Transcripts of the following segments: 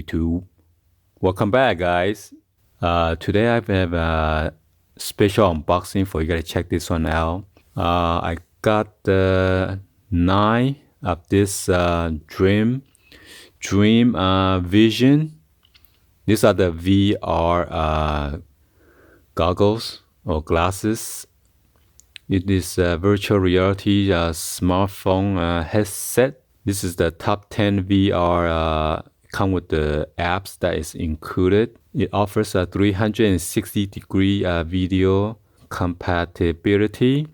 YouTube. Welcome back, guys. Today I have a special unboxing for you guys to check this one out. I got the 9 of this Dream Vision. These are the VR goggles or glasses. It is a virtual reality smartphone headset. This is the top 10 VR come with the apps that is included. It offers a 360-degree video compatibility.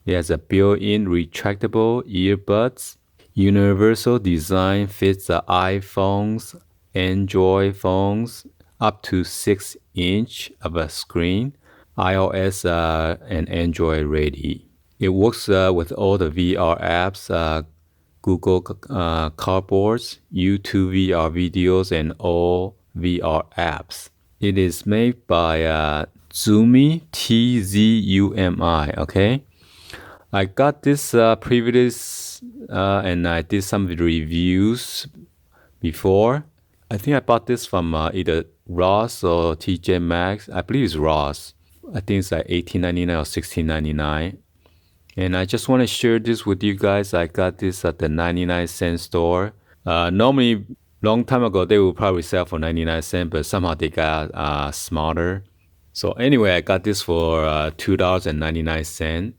It has a built-in retractable earbuds. Universal design fits the iPhones, Android phones, up to 6-inch of a screen. iOS and Android ready. It works with all the VR apps, Google Cardboards, YouTube VR videos, and all VR apps. It is made by TZUMI, TZUMI, okay? I got this previous and I did some reviews before. I think I bought this from either Ross or TJ Maxx. I believe it's Ross. I think it's like $18.99 or $16.99. And I just want to share this with you guys. I got this at the 99-cent store. Normally, long time ago, they would probably sell for 99 cents, but somehow they got smarter. So anyway, I got this for $2.99.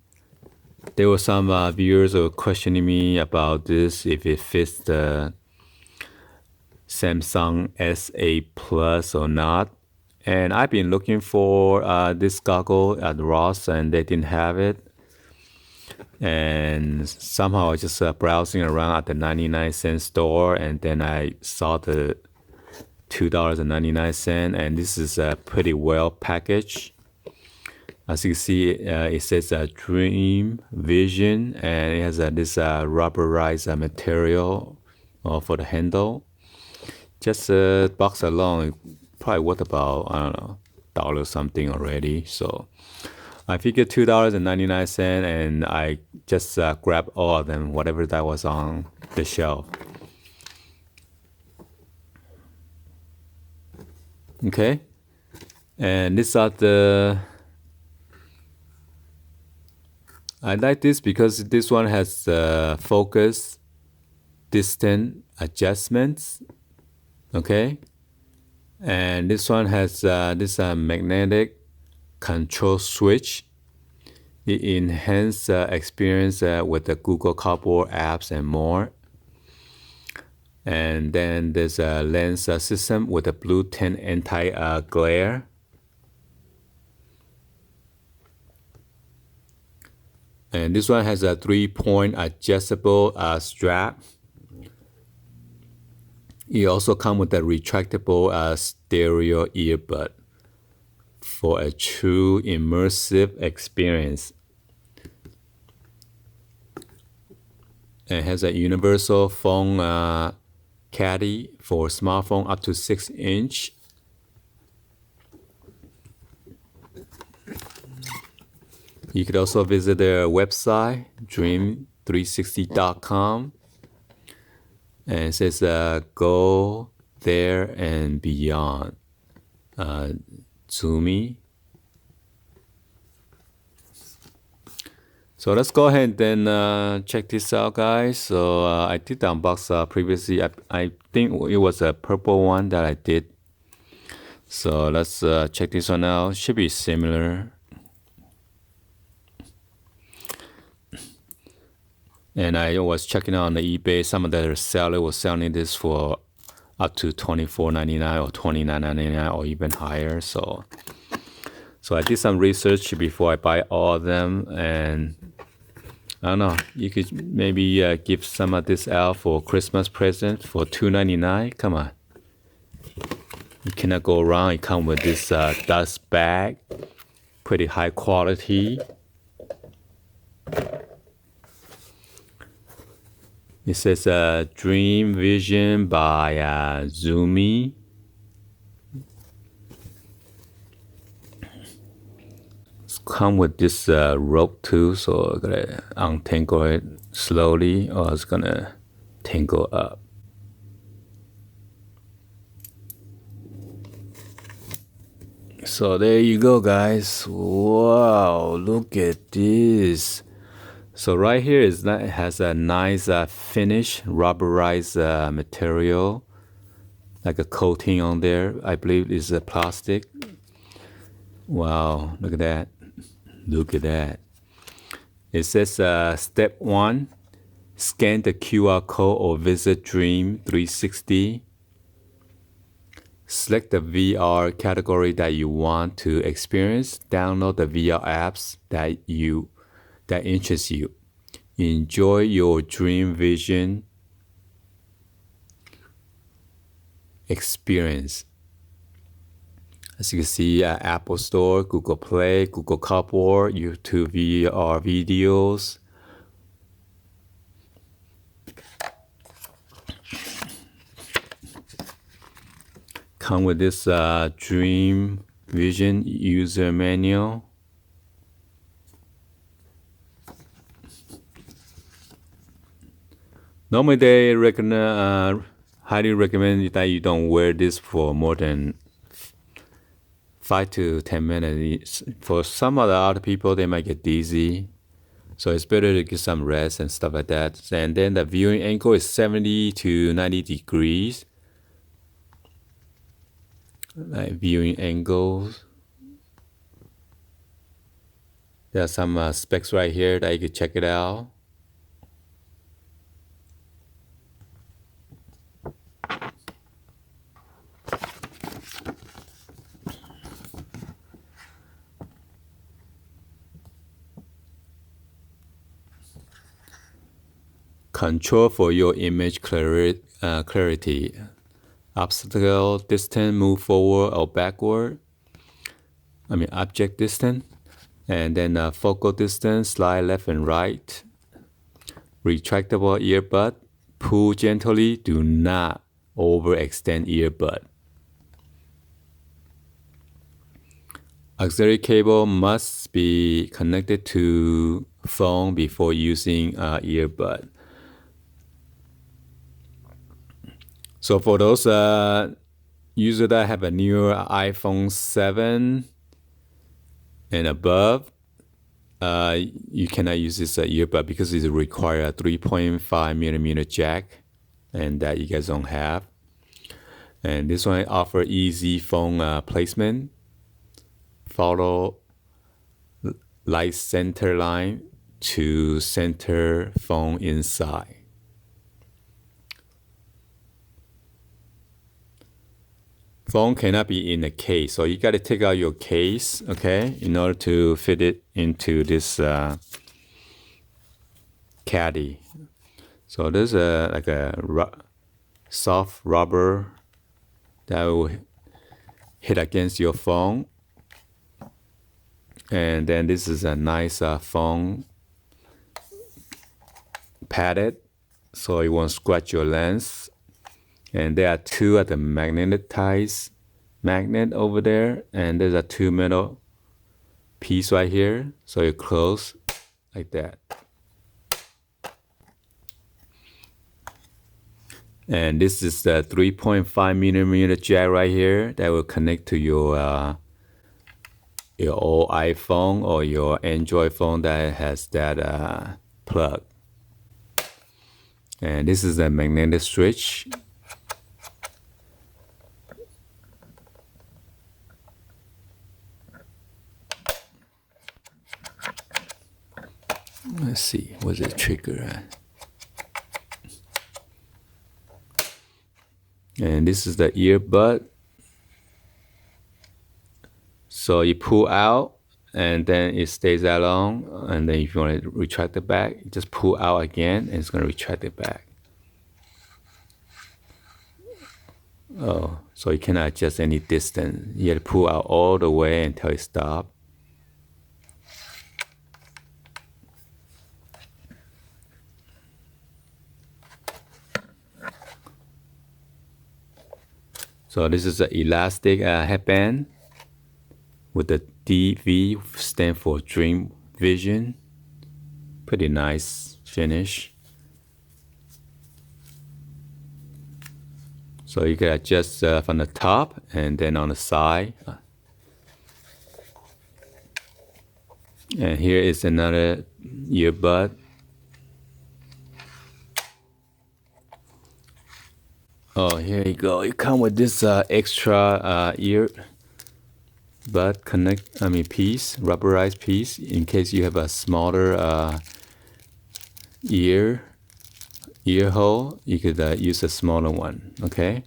There were some viewers who were questioning me about this, if it fits the Samsung S8 Plus or not. And I've been looking for this goggle at Ross, and they didn't have it. And somehow I was just browsing around at the 99-cent store, and then I saw the $2.99, and this is pretty well packaged. As you can see, it says Dream Vision, and it has this rubberized material for the handle. Just a box alone, probably worth about, I don't know, $1 something already. So I figured $2.99, and I just grabbed all of them, whatever that was on the shelf. Okay, and these are I like this because this one has focus, distance adjustments. Okay, and this one has this magnetic control switch. It enhances experience with the Google Cardboard apps and more. And then there's a lens system with a blue tint anti-glare. And this one has a 3-point adjustable strap. It also comes with a retractable stereo earbud for a true immersive experience. It has a universal phone caddy for smartphone up to 6-inch. You could also visit their website, dream360.com. And it says, go there and beyond. TZUMI. So let's go ahead and then check this out, guys. So I did the unbox previously. I think it was a purple one that I did. So let's check this one out. Should be similar. And I was checking out on the eBay. Some of the sellers were selling this for up to $24.99 or $29.99 or even higher. So I did some research before I buy all of them. And I don't know, you could maybe give some of this out for Christmas present for $2.99. Come on. You cannot go wrong. It comes with this dust bag. Pretty high quality. It says Dream Vision by TZUMI. It's come with this rope too, so I'm gonna untangle it slowly, or it's gonna tangle up. So there you go, guys. Wow, look at this. So right here it has a nice finish, rubberized material, like a coating on there. I believe it's a plastic. Wow, look at that. Look at that. It says step 1, scan the QR code or visit Dream 360. Select the VR category that you want to experience. Download the VR apps that interest you. Enjoy your dream vision experience. As you can see, Apple Store, Google Play, Google Cardboard, YouTube VR videos. Come with this Dream Vision user manual. Normally, they highly recommend that you don't wear this for more than 5 to 10 minutes. For some of the other people, they might get dizzy. So it's better to get some rest and stuff like that. And then the viewing angle is 70 to 90 degrees. Like viewing angles. There are some specs right here that you can check it out. Control for your image clarity. Obstacle distance, move forward or backward. Object distance. And then focal distance, slide left and right. Retractable earbud. Pull gently. Do not overextend earbud. Auxiliary cable must be connected to phone before using earbud. So for those users that have a newer iPhone 7 and above, you cannot use this earbud because it requires a 3.5 millimeter jack, and that you guys don't have. And this one offers easy phone placement. Follow light center line to center phone inside. Phone cannot be in a case, so you got to take out your case, okay, in order to fit it into this caddy. So there's like a soft rubber that will hit against your phone, and then this is a nice phone padded, so it won't scratch your lens. And there are two at the magnetized magnet over there, and there's a 2 metal piece right here, so you close like that. And this is the 3.5 millimeter jack right here that will connect to your old iPhone or your Android phone that has that plug. And this is a magnetic switch. Let's see, what's the trigger? And this is the earbud. So you pull out, and then it stays that long. And then if you want to retract it back, you just pull out again, and it's going to retract it back. Oh, so you cannot adjust any distance. You have to pull out all the way until it stops. So this is an elastic headband with the DV stand for Dream Vision. Pretty nice finish. So you can adjust from the top and then on the side. And here is another earbud. Oh, here you go. It come with this extra earbud piece, rubberized piece, in case you have a smaller ear hole. You could use a smaller one. Okay.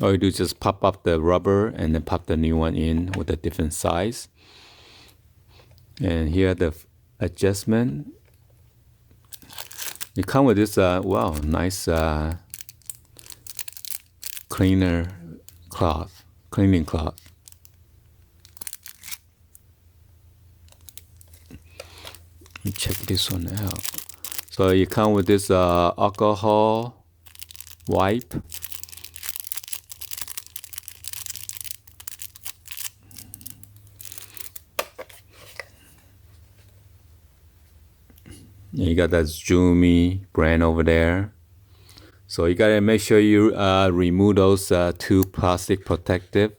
All you do is just pop up the rubber and then pop the new one in with a different size. And here the adjustment. It comes with this wow, nice cleaning cloth. Let me check this one out. So you come with this alcohol wipe. You got that TZUMI brand over there. So you gotta make sure you remove those two plastic protective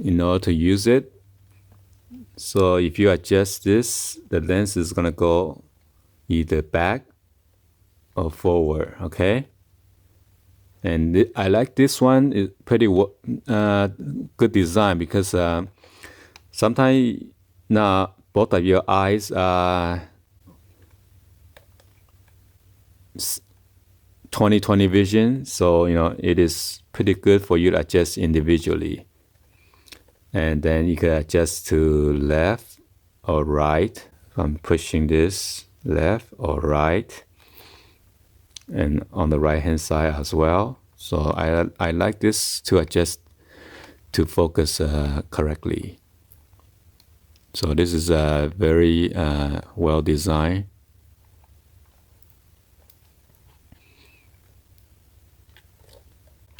in order to use it. So if you adjust this, the lens is gonna go either back or forward, okay? And I like this one. It's pretty good design because sometimes now both of your eyes are 20/20 vision, so it is pretty good for you to adjust individually. And then you can adjust to left or right. I'm pushing this left or right, and on the right hand side as well. So I like this to adjust to focus correctly. So this is very well designed.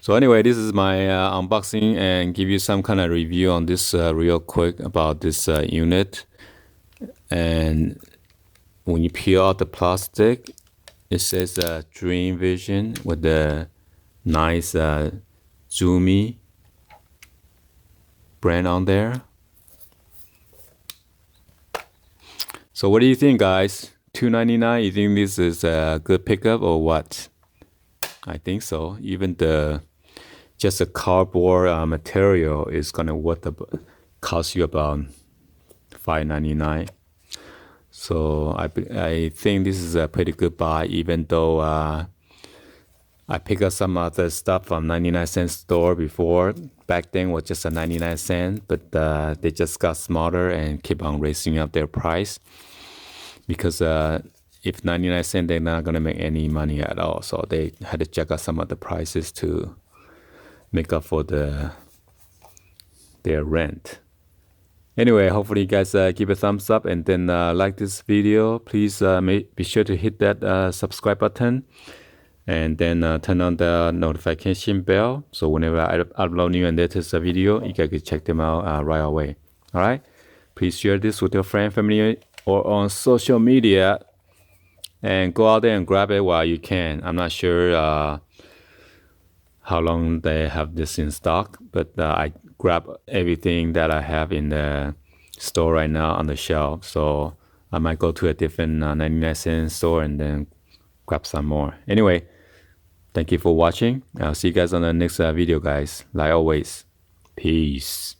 So anyway, this is my unboxing and give you some kind of review on this real quick about this unit. And when you peel out the plastic, it says Dream Vision with the nice TZUMI brand on there. So what do you think, guys? $2.99? You think this is a good pickup or what? I think so. Even just a cardboard material is gonna cost you about $5.99. So I think this is a pretty good buy, even though I picked up some other stuff from 99-cent store before. Back then was just a 99-cent, but they just got smarter and keep on raising up their price because if 99-cent, they're not gonna make any money at all. So they had to check out some of the prices to make up for their rent. Anyway, hopefully you guys give a thumbs up and then like this video. Please be sure to hit that subscribe button and then turn on the notification bell. So whenever I upload new and latest video, you guys can check them out right away. All right. Please share this with your friend, family, or on social media. And go out there and grab it while you can. I'm not sure how long they have this in stock, but I grab everything that I have in the store right now on the shelf. So I might go to a different 99-cent store and then grab some more. Anyway, thank you for watching. I'll see you guys on the next video, guys. Like always, peace.